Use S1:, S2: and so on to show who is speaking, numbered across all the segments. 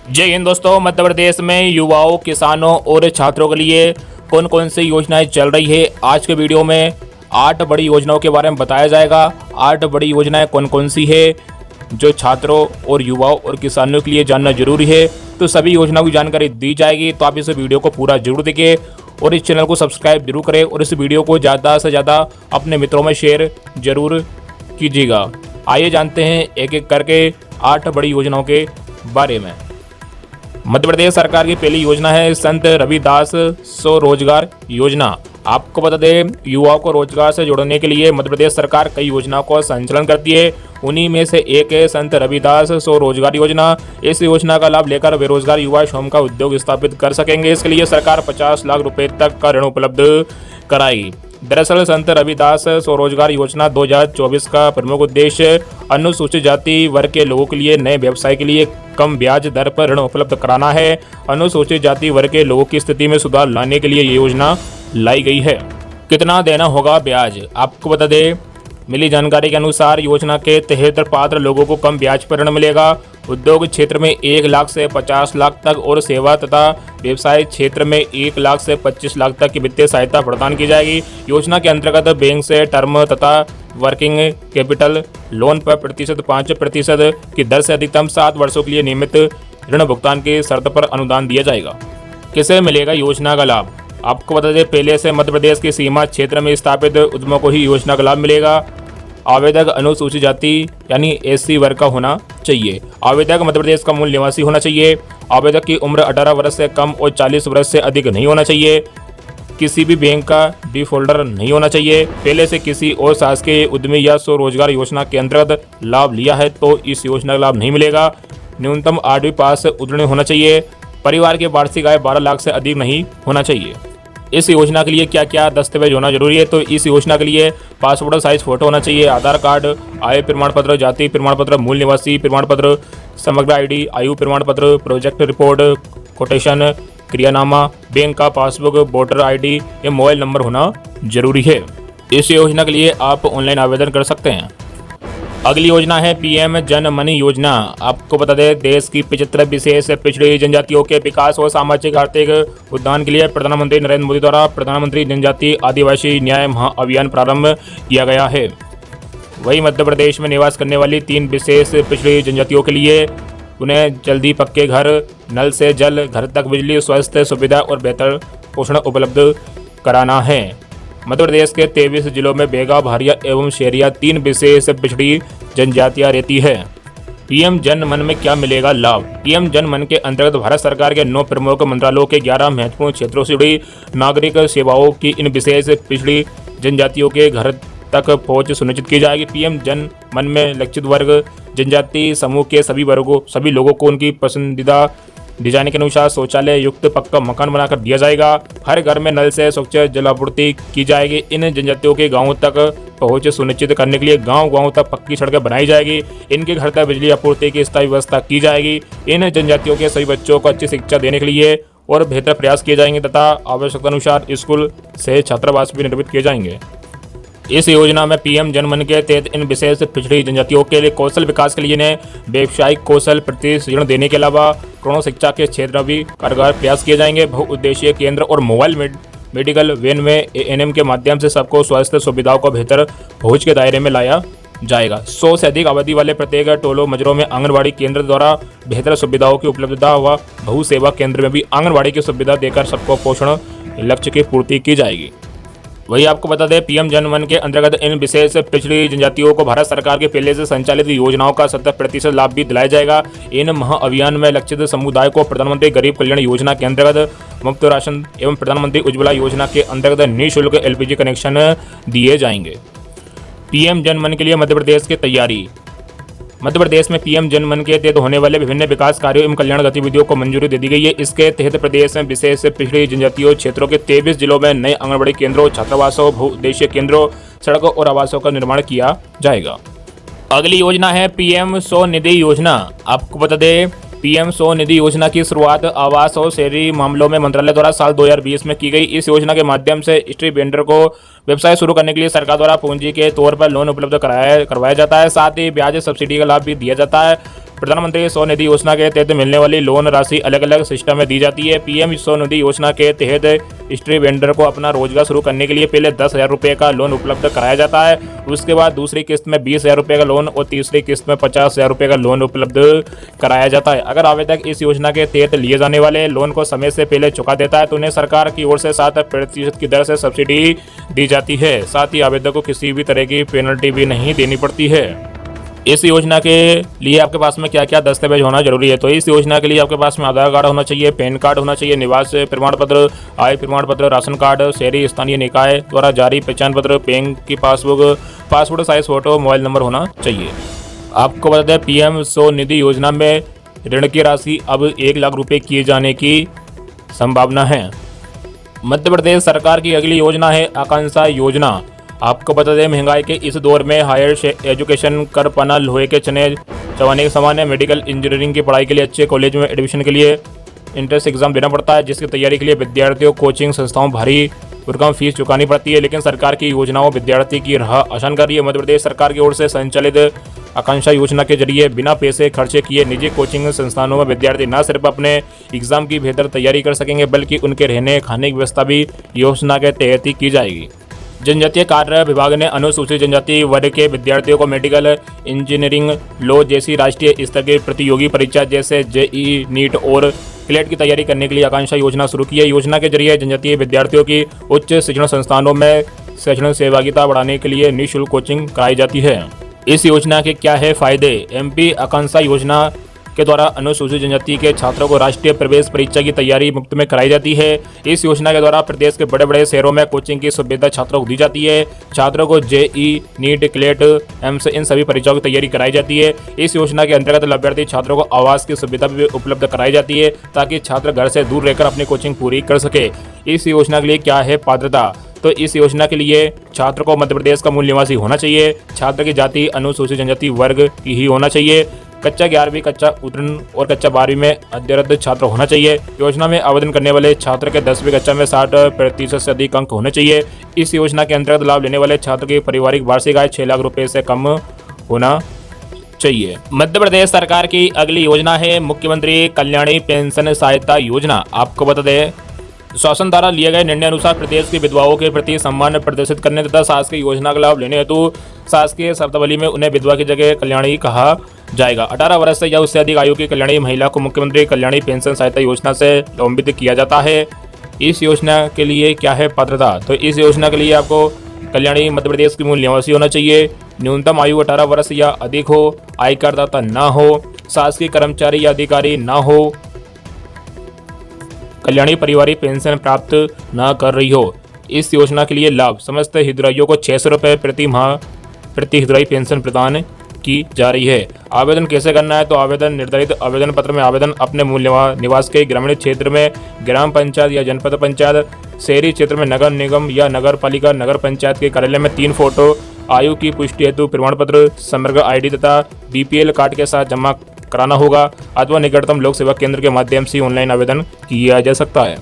S1: जय हिंद दोस्तों। मध्य प्रदेश में युवाओं, किसानों और छात्रों के लिए कौन कौन सी योजनाएं चल रही है, आज के वीडियो में 8 बड़ी योजनाओं के बारे में बताया जाएगा। 8 बड़ी योजनाएं कौन कौन सी है जो छात्रों और युवाओं और किसानों के लिए जानना जरूरी है, तो सभी योजनाओं की जानकारी दी जाएगी। तो आप इस वीडियो को पूरा जरूर देखें और इस चैनल को सब्सक्राइब जरूर करें और इस वीडियो को ज़्यादा से ज़्यादा अपने मित्रों में शेयर जरूर कीजिएगा। आइए जानते हैं एक एक करके 8 बड़ी योजनाओं के बारे में। मध्य प्रदेश सरकार की पहली योजना है संत रविदास स्वरोजगार योजना। आपको बता दें, युवाओं को रोजगार से जोड़ने के लिए मध्य प्रदेश सरकार कई योजनाओं का संचालन करती है। उन्हीं में से एक है संत रविदास स्वरोजगार योजना। इस योजना का लाभ लेकर बेरोजगार युवा स्वयं का उद्योग स्थापित कर सकेंगे। इसके लिए सरकार 50 लाख रुपए तक का ऋण उपलब्ध कराएगी। दरअसल संत रविदास स्वरोजगार योजना 2024 का प्रमुख उद्देश्य अनुसूचित जाति वर्ग के लोगों के लिए नए व्यवसाय के लिए कम ब्याज दर पर ऋण उपलब्ध कराना है। अनुसूचित जाति वर्ग के लोगों की स्थिति में सुधार लाने के लिए ये योजना लाई गई है। कितना देना होगा ब्याज, आपको बता दें, मिली जानकारी के अनुसार योजना के तहत पात्र लोगों को कम ब्याज पर ऋण मिलेगा। उद्योग क्षेत्र में 1 लाख से 50 लाख तक और सेवा तथा व्यवसाय क्षेत्र में 1 लाख से 25 लाख तक की वित्तीय सहायता प्रदान की जाएगी। योजना के अंतर्गत बैंक से टर्म तथा वर्किंग कैपिटल लोन पर प्रतिशत 5% की दर से अधिकतम 7 वर्षों के लिए नियमित ऋण भुगतान की शर्त पर अनुदान दिया जाएगा। किसे मिलेगा योजना का लाभ, आपको बता दें, पहले से मध्य प्रदेश की सीमा क्षेत्र में स्थापित उद्यमों को ही योजना का लाभ मिलेगा। आवेदक अनुसूचित जाति यानी SC वर्ग का होना चाहिए। आवेदक मध्य प्रदेश का मूल निवासी होना चाहिए। आवेदक की उम्र 18 वर्ष से कम और 40 वर्ष से अधिक नहीं होना चाहिए। किसी भी बैंक का डिफॉल्टर नहीं होना चाहिए। पहले से किसी और शासकीय उद्यमी या स्वरोजगार योजना के अंतर्गत लाभ लिया है तो इस योजना का लाभ नहीं मिलेगा। न्यूनतम 8वीं पास उत्तीर्ण होना चाहिए। परिवार की वार्षिक आय 12 लाख से अधिक नहीं होना चाहिए। इस योजना के लिए क्या क्या दस्तावेज होना जरूरी है, तो इस योजना के लिए पासपोर्ट साइज फोटो होना चाहिए, आधार कार्ड, आय प्रमाण पत्र, जाति प्रमाण पत्र, मूल निवासी प्रमाण पत्र, समग्र ID, आयु प्रमाण पत्र, प्रोजेक्ट रिपोर्ट, कोटेशन, क्रियानामा, बैंक का पासबुक, वोटर ID या मोबाइल नंबर होना जरूरी है। इस योजना के लिए आप ऑनलाइन आवेदन कर सकते हैं। अगली योजना है PM जन मन योजना। आपको बता दें, देश की 75 विशेष पिछड़ी जनजातियों के विकास और सामाजिक आर्थिक उत्थान के लिए प्रधानमंत्री नरेंद्र मोदी द्वारा प्रधानमंत्री जनजाति आदिवासी न्याय महाअभियान प्रारंभ किया गया है। वहीं मध्य प्रदेश में निवास करने वाली 3 विशेष पिछड़ी जनजातियों के लिए उन्हें जल्दी पक्के घर, नल से जल, घर तक बिजली, स्वास्थ्य सुविधा और बेहतर पोषण उपलब्ध कराना है। मध्य प्रदेश के 23 जिलों में बेगा, भारिया एवं शेरिया 3 विशेष पिछड़ी जनजातियां रहती है। PM जन मन में क्या मिलेगा लाभ, PM जन मन के अंतर्गत भारत सरकार के 9 प्रमुख मंत्रालयों के 11 महत्वपूर्ण क्षेत्रों से जुड़ी नागरिक सेवाओं की इन विशेष पिछड़ी जनजातियों के घर तक पहुंच सुनिश्चित की जाएगी। PM जन मन में लक्षित वर्ग जनजाति समूह के सभी लोगों को उनकी पसंदीदा डिजाइन के अनुसार शौचालय युक्त पक्का मकान बनाकर दिया जाएगा। हर घर में नल से स्वच्छ जलापूर्ति की जाएगी। इन जनजातियों के गांवों तक पहुंच सुनिश्चित करने के लिए गांव तक पक्की सड़कें बनाई जाएगी। इनके घर तक बिजली आपूर्ति की स्थायी व्यवस्था की जाएगी। इन जनजातियों के सभी बच्चों को अच्छी शिक्षा देने के लिए और बेहतर प्रयास किए जाएंगे तथा आवश्यकता अनुसार स्कूल से छात्रावास भी निर्मित किए जाएंगे। इस योजना में PM जन मन के तहत इन विशेष पिछड़ी जनजातियों के लिए कौशल विकास के लिए इन्हें व्यावसायिक कौशल प्रतिशीर्ण देने के अलावा कोरोना शिक्षा के क्षेत्र में भी कारगर प्रयास किए जाएंगे। बहुउद्देशीय केंद्र और मोबाइल मेडिकल वैन में ANM के माध्यम से सबको स्वास्थ्य सुविधाओं को बेहतर पहुंच के दायरे में लाया जाएगा। 100 से अधिक आबादी वाले प्रत्येक टोलों मजरों में आंगनबाड़ी केंद्र द्वारा बेहतर सुविधाओं की उपलब्धता व बहु सेवा केंद्र में भी आंगनबाड़ी की सुविधा देकर सबको पोषण लक्ष्य की पूर्ति की जाएगी। वही आपको बता दें, PM जन मन के अंतर्गत इन विशेष पिछड़ी जनजातियों को भारत सरकार के पहले से संचालित योजनाओं का 70% लाभ भी दिलाया जाएगा। इन महाअभियान में लक्षित समुदाय को प्रधानमंत्री गरीब कल्याण योजना के अंतर्गत मुफ्त राशन एवं प्रधानमंत्री उज्ज्वला योजना के अंतर्गत निःशुल्क LPG कनेक्शन दिए जाएंगे। PM जन मन के लिए मध्य प्रदेश की तैयारी। मध्य प्रदेश में PM जन मन के तहत होने वाले विभिन्न विकास कार्यों एवं कल्याण गतिविधियों को मंजूरी दे दी गई है। इसके तहत प्रदेश में विशेष पिछड़ी जनजातियों क्षेत्रों के 23 जिलों में नए आंगनबाड़ी केंद्रों, छात्रावासों, बहुउद्देशीय केंद्रों, सड़कों और आवासों का निर्माण किया जाएगा। अगली योजना है PM स्वनिधि योजना। आपको बता दें, PM स्वनिधि योजना की शुरुआत आवास और शहरी मामलों में मंत्रालय द्वारा साल 2020 में की गई। इस योजना के माध्यम से स्ट्रीट वेंडर को व्यवसाय शुरू करने के लिए सरकार द्वारा पूंजी के तौर पर लोन उपलब्ध करवाया जाता है। साथ ही ब्याज सब्सिडी का लाभ भी दिया जाता है। प्रधानमंत्री स्वनिधि योजना के तहत मिलने वाली लोन राशि अलग अलग सिस्टम में दी जाती है। पीएम स्वनिधि योजना के तहत स्ट्रीट वेंडर को अपना रोजगार शुरू करने के लिए पहले 10,000 रुपये का लोन उपलब्ध कराया जाता है। उसके बाद दूसरी किस्त में 20,000 रुपये का लोन और तीसरी किस्त में 50,000 रुपये का लोन उपलब्ध कराया जाता है। अगर आवेदक इस योजना के तहत लिए जाने वाले लोन को समय से पहले चुका देता है तो उन्हें सरकार की ओर से 7% की दर से सब्सिडी दी जाती है। साथ ही आवेदक को किसी भी तरह की पेनल्टी भी नहीं देनी पड़ती है। इस योजना के लिए आपके पास में क्या क्या दस्तावेज होना जरूरी है? तो इस योजना के लिए आपके पास में आधार कार्ड होना चाहिए, पैन कार्ड होना चाहिए, निवास प्रमाण पत्र, आय प्रमाण पत्र, राशन कार्ड, शहरी स्थानीय निकाय द्वारा जारी पहचान पत्र, बैंक की passbook, passport size photo, mobile number होना चाहिए। आपको बता दें पीएम स्वनिधि योजना में ऋण की राशि अब 1 लाख रुपये किए जाने की संभावना है। मध्य प्रदेश सरकार की अगली योजना है आकांक्षा योजना। आपको बता दें महंगाई के इस दौर में हायर एजुकेशन कर पाना लोहे के चवाने के समान है। मेडिकल इंजीनियरिंग की पढ़ाई के लिए अच्छे कॉलेज में एडमिशन के लिए एंट्रेंस एग्जाम देना पड़ता है, जिसकी तैयारी के लिए विद्यार्थियों कोचिंग संस्थाओं भारी भरकम फीस चुकानी पड़ती है। लेकिन सरकार की योजनाओं विद्यार्थी की राह आसान कर रही है। मध्य प्रदेश सरकार की ओर से संचालित आकांक्षा योजना के जरिए बिना पैसे खर्चे किए निजी कोचिंग संस्थानों में विद्यार्थी न सिर्फ अपने एग्जाम की बेहतर तैयारी कर सकेंगे बल्कि उनके रहने खाने की व्यवस्था भी योजना के तहत ही की जाएगी। जनजातीय कार्य विभाग ने अनुसूचित जनजाति वर्ग के विद्यार्थियों को मेडिकल, इंजीनियरिंग, लॉ जैसी राष्ट्रीय स्तर की प्रतियोगी परीक्षा जैसे जेईई, नीट और क्लेट की तैयारी करने के लिए आकांक्षा योजना शुरू की है। योजना के जरिए जनजातीय विद्यार्थियों की उच्च शिक्षण संस्थानों में शैक्षणिक सहभागिता बढ़ाने के लिए निःशुल्क कोचिंग कराई जाती है। इस योजना के क्या है फायदे? एमपी आकांक्षा योजना के द्वारा अनुसूचित जनजाति के छात्रों को राष्ट्रीय प्रवेश परीक्षा की तैयारी मुफ्त में कराई जाती है। इस योजना के द्वारा प्रदेश के बड़े बड़े शहरों में कोचिंग की सुविधा छात्रों को दी जाती है। छात्रों को जेईई, नीट, क्लेट, एम्स इन सभी परीक्षाओं की तैयारी कराई जाती है। इस योजना के अंतर्गत लाभार्थी छात्रों को आवास की सुविधा भी उपलब्ध कराई जाती है ताकि छात्र घर से दूर रहकर अपनी कोचिंग पूरी कर सके। इस योजना के लिए क्या है पात्रता? तो इस योजना के लिए छात्र को मध्य प्रदेश का मूल निवासी होना चाहिए। छात्र की जाति अनुसूचित जनजाति वर्ग की ही होना चाहिए। कच्चा 11वीं, कच्चा उत्तीर्ण और कच्चा 12वीं में अध्ययनरत छात्र होना चाहिए। योजना में आवेदन करने वाले छात्र के 10वीं कक्षा में 60% से अधिक अंक होने चाहिए। इस योजना के अंतर्गत लाभ लेने वाले छात्र की पारिवारिक वार्षिक आय 6 लाख रुपए से कम होना चाहिए। मध्य प्रदेश सरकार की अगली योजना है मुख्यमंत्री कल्याणी पेंशन सहायता योजना। आपको बता दें शासन द्वारा लिए गए निर्णय अनुसार प्रदेश की विधवाओं के प्रति सम्मान प्रदर्शित करने तथा शासकीय योजना का लाभ लेने हेतु शासकीय शब्दावली में उन्हें विधवा की जगह कल्याणी कहा जाएगा। 18 वर्ष से या उससे अधिक आयु की कल्याणी महिला को मुख्यमंत्री कल्याणी पेंशन सहायता योजना से लंबित किया जाता है। इस योजना के लिए क्या है पात्रता? तो इस योजना के लिए आपको कल्याणी मध्य प्रदेश की मूल निवासी होना चाहिए। न्यूनतम आयु 18 वर्ष या अधिक हो, आयकरदाता न हो, शासकीय कर्मचारी या अधिकारी न हो, कल्याणी पारिवारिक पेंशन प्राप्त न कर रही हो। इस योजना के लिए लाभ समस्त हितग्राहियों को 600 रुपये प्रति माह प्रति हितग्राही पेंशन प्रदान की जा रही है। आवेदन कैसे करना है? तो आवेदन निर्धारित आवेदन पत्र में आवेदन अपने मूल निवास के ग्रामीण क्षेत्र में ग्राम पंचायत या जनपद पंचायत, शहरी क्षेत्र में नगर निगम या नगर पालिका नगर पंचायत के कार्यालय में 3 फोटो, आयु की पुष्टि हेतु प्रमाण पत्र, समग्र ID तथा BPL कार्ड के साथ जमा कराना होगा अथवा निकटतम लोक सेवा केंद्र के माध्यम से ऑनलाइन आवेदन किया जा सकता है।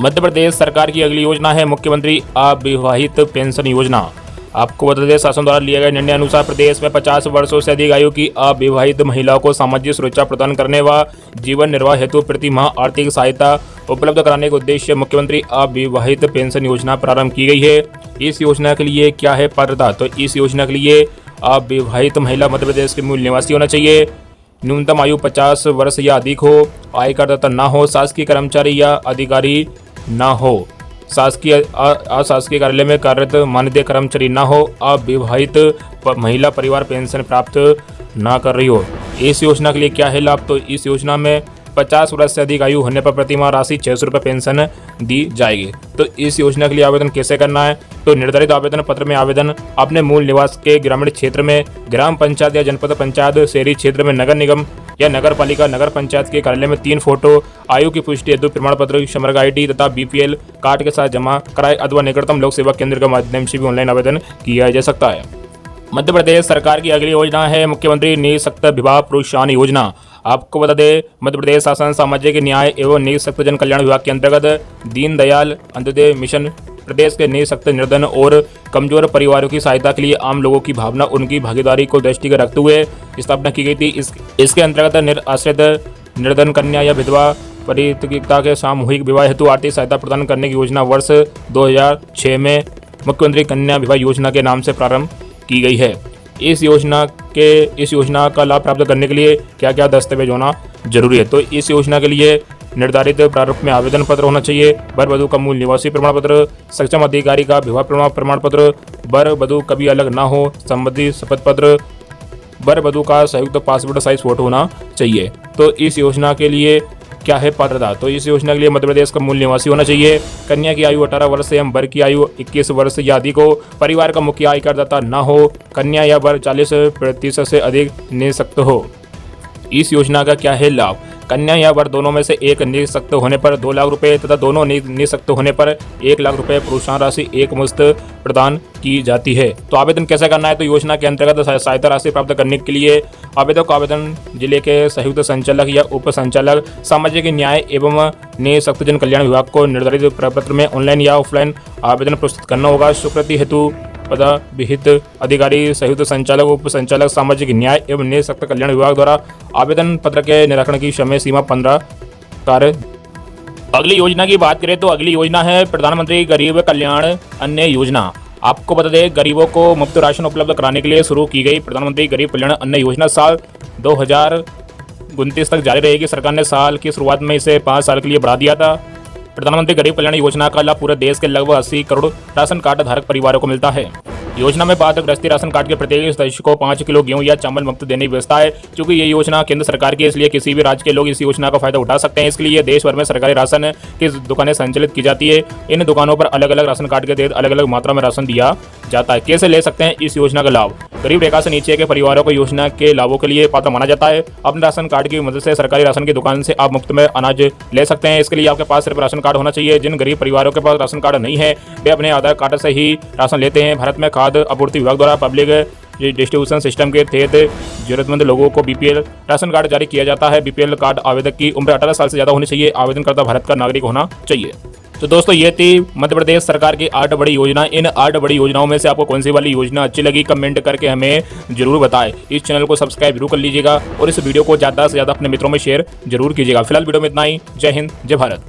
S1: मध्य प्रदेश सरकार की अगली योजना है मुख्यमंत्री अविवाहित पेंशन योजना। आपको बता दें शासन द्वारा लिए गए निर्णय अनुसार प्रदेश में 50 वर्षों से अधिक आयु की अविवाहित महिलाओं को सामाजिक सुरक्षा प्रदान करने व जीवन निर्वाह हेतु प्रति माह आर्थिक सहायता उपलब्ध कराने के उद्देश्य मुख्यमंत्री अविवाहित पेंशन योजना प्रारंभ की गई है। इस योजना के लिए क्या है पात्रता? तो इस योजना के लिए अविवाहित महिला मध्य प्रदेश के मूल निवासी होना चाहिए। न्यूनतम आयु 50 वर्ष या अधिक हो, आयकरदाता न हो, शासकीय कर्मचारी या अधिकारी न हो, शासकीय अशासकीय कार्यालय में कार्यरत मानदेय कर्मचारी न हो, अविवाहित महिला परिवार पेंशन प्राप्त न कर रही हो। इस योजना के लिए क्या है लाभ? तो इस योजना में 50 वर्ष से अधिक आयु होने पर प्रतिमाह राशि 600 रुपये पेंशन दी जाएगी। तो इस योजना के लिए आवेदन कैसे करना है? तो निर्धारित आवेदन पत्र में आवेदन अपने मूल निवास के ग्रामीण क्षेत्र में ग्राम पंचायत या जनपद पंचायत, शहरी क्षेत्र में नगर निगम या नगर पालिका नगर पंचायत के कार्यालय में 3 फोटो, आयु की पुष्टि हेतु प्रमाण पत्र, समग्र ID तथा BPL कार्ड के साथ जमा कराए अथवा निकटतम लोक सेवा केंद्र के माध्यम से भी ऑनलाइन आवेदन किया जा सकता है। मध्य प्रदेश सरकार की अगली योजना है मुख्यमंत्री निःशक्त विवाह प्रोत्साहन योजना। आपको बता दें, मध्य प्रदेश शासन सामाजिक न्याय एवं निःशक्त जन कल्याण विभाग के अंतर्गत दीनदयाल अंत्योदय मिशन प्रदेश के निःशक्त, निर्धन और कमजोर परिवारों की सहायता के लिए आम लोगों की भावना, उनकी भागीदारी को दृष्टिगत रखते हुए स्थापना की गई थी। इसके अंतर्गत निराश्रित, निर्धन कन्या या विधवा परित्यक्ता के सामूहिक विवाह हेतु आर्थिक सहायता प्रदान करने की योजना वर्ष 2006 में मुख्यमंत्री कन्या विवाह योजना के नाम से प्रारंभ की गई है। इस योजना का लाभ प्राप्त करने के लिए क्या क्या दस्तावेज होना जरूरी है? तो इस योजना के लिए निर्धारित प्रारूप में आवेदन पत्र होना चाहिए, वर वधू का मूल निवासी प्रमाण पत्र, सक्षम अधिकारी का विवाह प्रमाण पत्र, वर वधू कभी अलग ना हो संबंधी शपथ पत्र, वर वधू का संयुक्त पासपोर्ट साइज फोटो होना चाहिए। तो इस योजना के लिए क्या है पात्रता? तो इस योजना के लिए मध्य प्रदेश का मूल निवासी होना चाहिए, कन्या की आयु 18 वर्ष एवं वर की आयु 21 वर्ष या अधिक हो, परिवार का मुख्य आय करदाता न हो, कन्या या वर 40% से अधिक निःशक्त हो। इस योजना का क्या है लाभ? कन्या या वर दोनों में से एक निःशक्त होने पर 2 लाख रुपए तथा दोनों निःशक्त होने पर 1 लाख रुपए प्रोत्साहन राशि एक मुश्त प्रदान की जाती है। तो आवेदन कैसे करना है? तो योजना के अंतर्गत सहायता राशि प्राप्त करने के लिए आवेदक को आवेदन जिले के संयुक्त संचालक या उप संचालक सामाजिक न्याय एवं निःशक्त जन कल्याण विभाग को निर्धारित प्रपत्र में ऑनलाइन या ऑफलाइन आवेदन प्रस्तुत करना होगा। स्वीकृति हेतु पदा विहित अधिकारी, संयुक्त संचालक, उप संचालक सामाजिक न्याय एवं निःशक्त कल्याण विभाग द्वारा आवेदन पत्र के निराकरण की समय सीमा 15 कार्य। अगली योजना की बात करें तो अगली योजना है प्रधानमंत्री गरीब कल्याण अन्न योजना। आपको बता दें, गरीबों को मुफ्त राशन उपलब्ध कराने के लिए शुरू की गई प्रधानमंत्री गरीब कल्याण अन्न योजना साल 2029 तक जारी रहेगी। सरकार ने साल की शुरुआत में इसे 5 साल के लिए बढ़ा दिया था। प्रधानमंत्री गरीब कल्याण योजना का लाभ पूरे देश के लगभग 80 करोड़ राशन कार्ड धारक परिवारों को मिलता है। योजना में बाध्यग्रस्ती राशन कार्ड के प्रत्येक सदस्य को 5 किलो गेहूं या चावल मुफ्त देने की व्यवस्था है। क्योंकि ये योजना केंद्र सरकार की है, इसलिए किसी भी राज्य के लोग इस योजना का फायदा उठा सकते हैं। इसके लिए देश भर में सरकारी राशन की दुकानें संचालित की जाती है। इन दुकानों पर अलग अलग राशन कार्ड के तहत अलग अलग मात्रा में राशन दिया जाता है। कैसे ले सकते हैं इस योजना का लाभ? गरीब रेखा से नीचे के परिवारों को योजना के लाभों के लिए पात्र माना जाता है। अपने राशन कार्ड की मदद से सरकारी राशन की दुकान से आप मुफ्त में अनाज ले सकते हैं। इसके लिए आपके पास सिर्फ राशन कार्ड होना चाहिए। जिन गरीब परिवारों के पास राशन कार्ड नहीं है, वे अपने आधार कार्ड से ही राशन लेते हैं। भारत में खाद्य आपूर्ति विभाग द्वारा पब्लिक डिस्ट्रीब्यूशन सिस्टम के तहत जरूरतमंद लोगों को बीपीएल राशन कार्ड जारी किया जाता है। बीपीएल कार्ड आवेदक की उम्र 18 साल से ज़्यादा होनी चाहिए। आवेदनकर्ता भारत का नागरिक होना चाहिए। तो दोस्तों, ये थी मध्य प्रदेश सरकार की 8 बड़ी योजना। इन 8 बड़ी योजनाओं में से आपको कौन सी वाली योजना अच्छी लगी, कमेंट करके हमें जरूर बताएं। इस चैनल को सब्सक्राइब जरूर कर लीजिएगा और इस वीडियो को ज़्यादा से ज़्यादा अपने मित्रों में शेयर जरूर कीजिएगा। फिलहाल वीडियो में इतना ही। जय हिंद, जय भारत।